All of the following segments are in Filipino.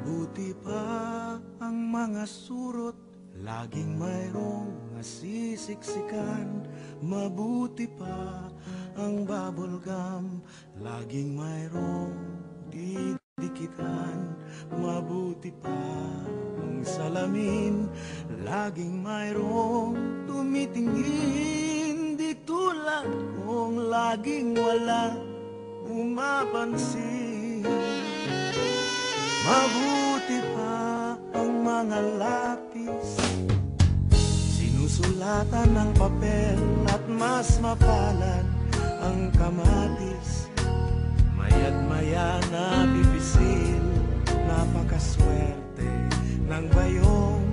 Mabuti pa ang mga surot, laging mayroong nasisiksikan. Mabuti pa ang bubble gum, laging mayroong didikitan. Mabuti pa ang salamin, laging mayroong tumitingin. Di tulad kong laging wala pumapansin. Mabuti pa ang mga lapis, sinusulatan ng papel at mas mapalad ang kamatis. Maya't maya na pipisil, napakaswerte ng bayong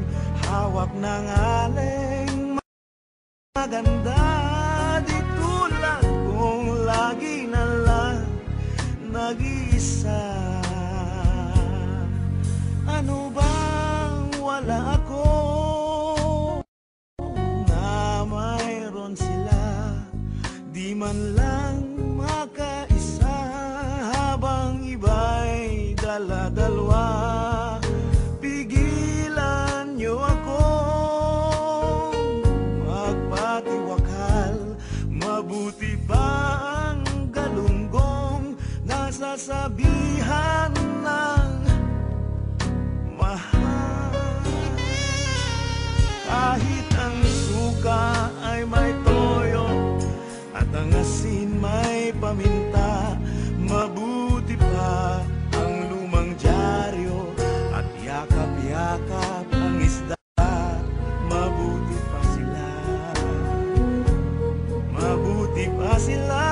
hawak ng aleng maganda. Di tulad kong lagi na lang nag-iisa. Ano bang wala ako na mayroon sila? Di man lang makaisa habang iba'y dala-dalwa. Pigilan niyo ako magpatiwakal. Mabuti ba ang galunggong nasasabihan ng kahit ang suka ay may toyo at ang asin may paminta? Mabuti pa ang lumang dyaryo at yakap-yakap ang isda. Mabuti pa sila, mabuti pa sila.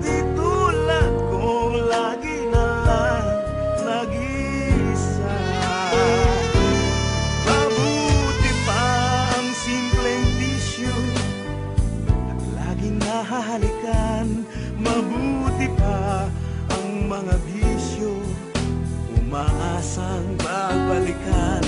Di tulad kong lagi na lang nag-iisa. Hahalikan, mabuti pa ang mga bisyo, umaasang babalikan.